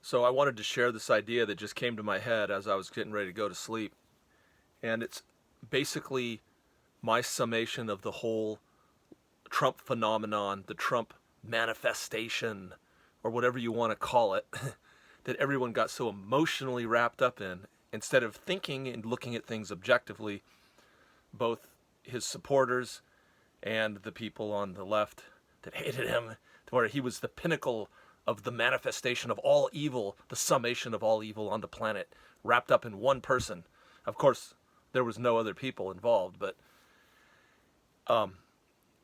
So I wanted to share this idea that just came to my head as I was getting ready to go to sleep. And it's basically my summation of the whole Trump phenomenon, the Trump manifestation, or whatever you want to call it, that everyone got so emotionally wrapped up in, instead of thinking and looking at things objectively, both his supporters and the people on the left that hated him, to where he was the pinnacle of the manifestation of all evil, the summation of all evil on the planet, wrapped up in one person. Of course, there was no other people involved, but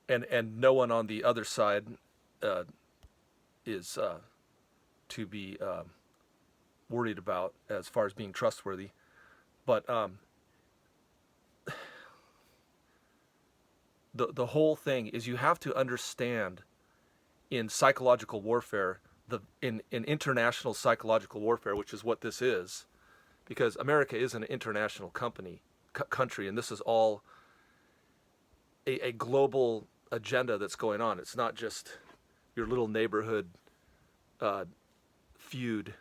and no one on the other side is to be worried about as far as being trustworthy. But the whole thing is, you have to understand in psychological warfare, in international psychological warfare, which is what this is, because America is an international country, and this is all a global agenda that's going on. It's not just your little neighborhood feud.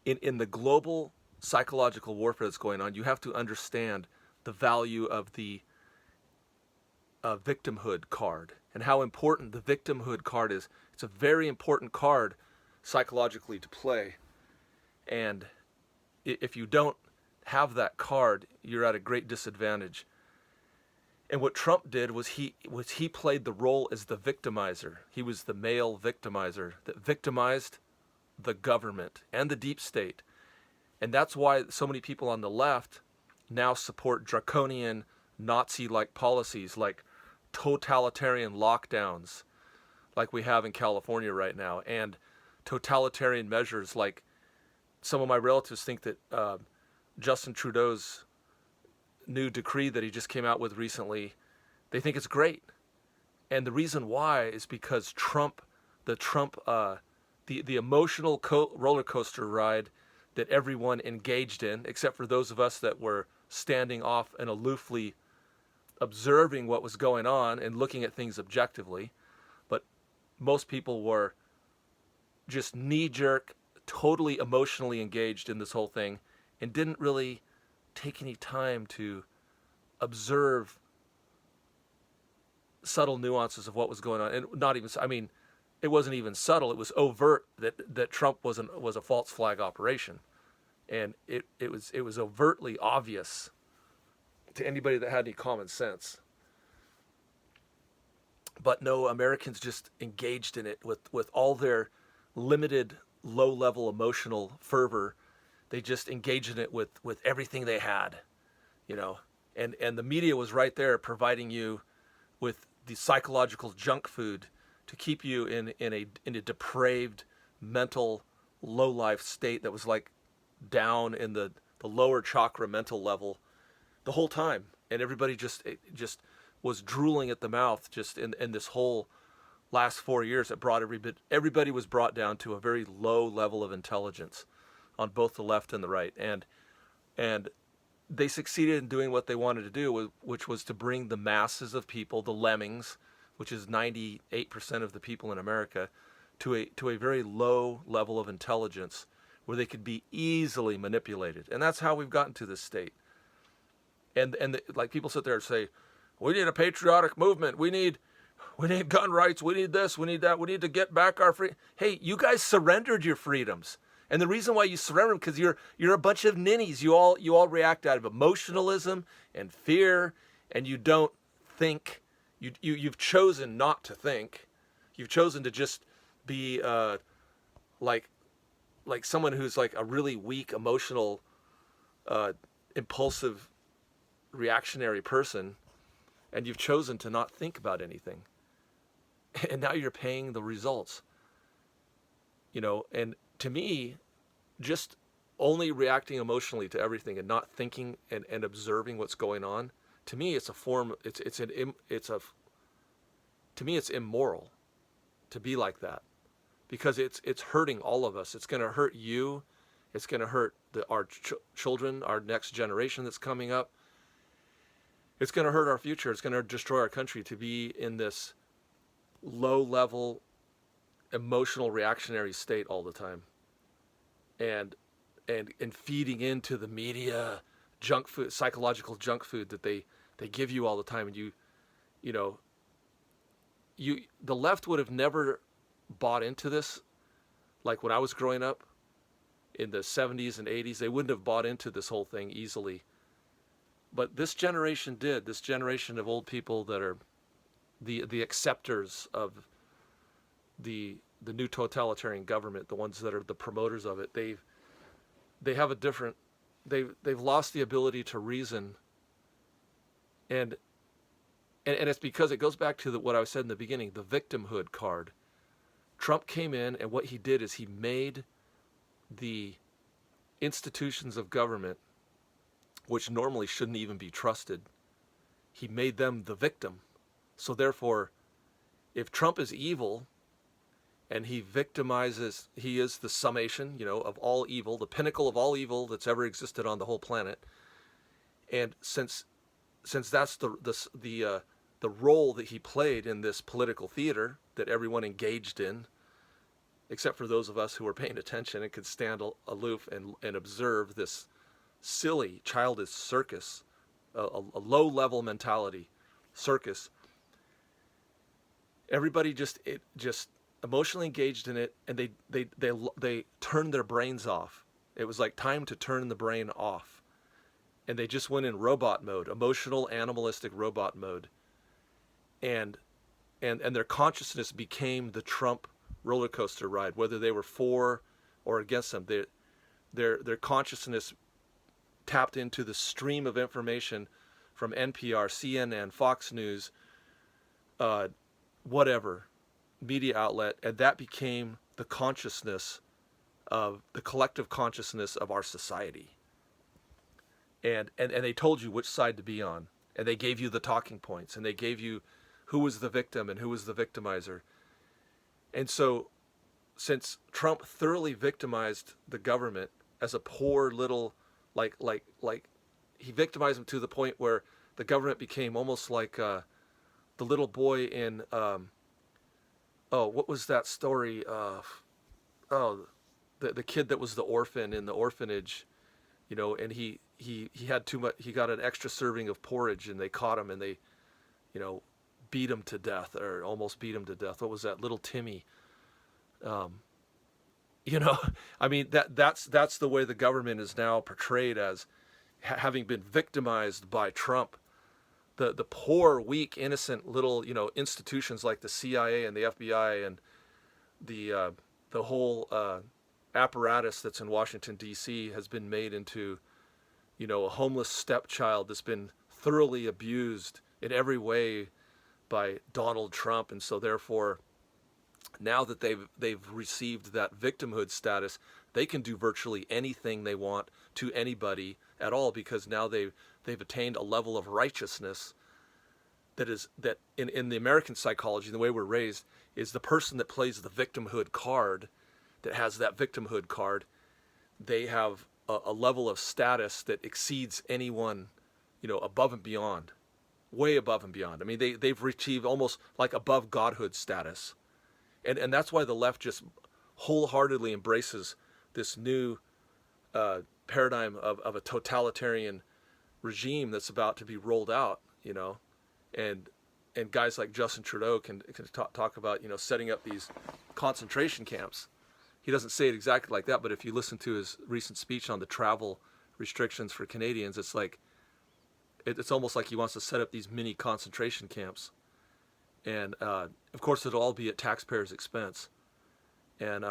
In the global psychological warfare that's going on, you have to understand the value of the victimhood card and how important the victimhood card is. It's a very important card psychologically to play. And if you don't have that card, you're at a great disadvantage. And what Trump did was he played the role as the victimizer. He was the male victimizer that victimized the government and the deep state. And that's why so many people on the left now support draconian Nazi-like policies, like totalitarian lockdowns like we have in California right now, and totalitarian measures like some of my relatives think that Justin Trudeau's new decree that he just came out with recently, they think it's great. And the reason why is because the emotional roller coaster ride that everyone engaged in, except for those of us that were standing off and aloofly observing what was going on and looking at things objectively. But most people were just knee-jerk, totally emotionally engaged in this whole thing, and didn't really take any time to observe subtle nuances of what was going on. And not even, I mean, it wasn't even subtle. It was overt that Trump was a false flag operation. And it was overtly obvious to anybody that had any common sense. But no, Americans just engaged in it with all their limited, low-level emotional fervor. They just engaged in it with everything they had, you know. And the media was right there providing you with the psychological junk food to keep you in a depraved, mental, low-life state that was like down in the lower chakra mental level the whole time. And everybody just was drooling at the mouth just in this whole last 4 years. It brought everybody was brought down to a very low level of intelligence on both the left and the right. And they succeeded in doing what they wanted to do, which was to bring the masses of people, the lemmings, which is 98% of the people in America, to a very low level of intelligence where they could be easily manipulated. And that's how we've gotten to this state. And like people sit there and say, we need a patriotic movement. We need gun rights. We need this. We need that. We need to get back our free. Hey, you guys surrendered your freedoms. And the reason why you surrender them, because you're a bunch of ninnies. You all react out of emotionalism and fear, and you don't think. You've chosen not to think. You've chosen to just be like someone who's like a really weak, emotional, impulsive, reactionary person, and you've chosen to not think about anything. And now you're paying the results. You know, and to me, just only reacting emotionally to everything and not thinking and observing what's going on, to me it's a form, to me it's immoral to be like that, because it's hurting all of us. It's going to hurt you. It's going to hurt our children, our next generation that's coming up. It's going to hurt our future. It's going to destroy our country to be in this low level emotional reactionary state all the time, and and feeding into the media junk food, psychological junk food that they give you all the time. And you know the left would have never bought into this. Like when I was growing up in the 70s and 80s, they wouldn't have bought into this whole thing easily. But this generation did. This generation of old people that are the acceptors of the new totalitarian government, the ones that are the promoters of it, they have a different, they've lost the ability to reason, and it's because it goes back to what I said in the beginning, the victimhood card. Trump came in, and what he did is he made the institutions of government, which normally shouldn't even be trusted, he made them the victim. So therefore, if Trump is evil and he victimizes, he is the summation, of all evil, the pinnacle of all evil that's ever existed on the whole planet. And since that's the role that he played in this political theater that everyone engaged in, except for those of us who were paying attention and could stand aloof and observe this silly, childish circus, a low-level mentality circus. Everybody just emotionally engaged in it, and they turned their brains off. It was like time to turn the brain off, and they just went in robot mode, emotional, animalistic robot mode, and their consciousness became the Trump roller coaster ride, whether they were for or against them. Their consciousness tapped into the stream of information from NPR, CNN, Fox News, whatever media outlet, and that became the consciousness of the collective consciousness of our society. And they told you which side to be on, and they gave you the talking points, and they gave you who was the victim and who was the victimizer. And so, since Trump thoroughly victimized the government as a poor little, like he victimized them to the point where the government became almost like the little boy in what was that story? The kid that was the orphan in the orphanage, and he had too much. He got an extra serving of porridge, and they caught him, and they, beat him to death, or almost beat him to death. What was that? Little Timmy. I mean, that's the way the government is now portrayed, as having been victimized by Trump. The poor, weak, innocent little, institutions like the CIA and the FBI and the whole apparatus that's in Washington, D.C. has been made into, a homeless stepchild that's been thoroughly abused in every way by Donald Trump. And so therefore, now that they've received that victimhood status, they can do virtually anything they want to anybody at all, because now they've attained a level of righteousness that in the American psychology, the way we're raised, is the person that plays the victimhood card, that has that victimhood card, they have a level of status that exceeds anyone, above and beyond, way above and beyond. I mean, they've achieved almost like above godhood status. And that's why the left just wholeheartedly embraces this new paradigm of a totalitarian regime that's about to be rolled out, and guys like Justin Trudeau can talk about, setting up these concentration camps. He doesn't say it exactly like that, but if you listen to his recent speech on the travel restrictions for Canadians, it's like, it's almost like he wants to set up these mini concentration camps. And of course, it'll all be at taxpayers' expense. And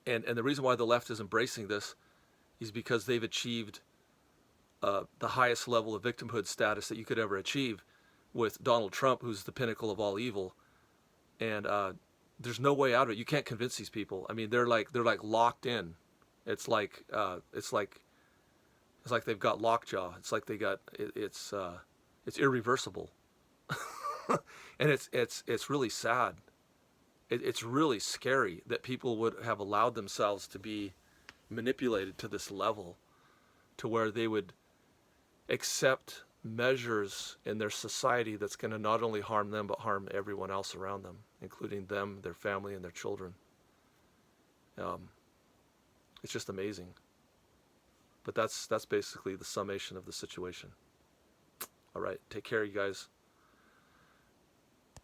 the reason why the left is embracing this is because they've achieved the highest level of victimhood status that you could ever achieve with Donald Trump, who's the pinnacle of all evil. And there's no way out of it. You can't convince these people. I mean, they're like locked in. It's like they've got lockjaw. It's like they got it's irreversible. And it's really sad. It's really scary that people would have allowed themselves to be manipulated to this level, to where they would accept measures in their society that's going to not only harm them but harm everyone else around them, including them, their family, and their children. It's just amazing. But that's basically the summation of the situation. All right, take care, you guys.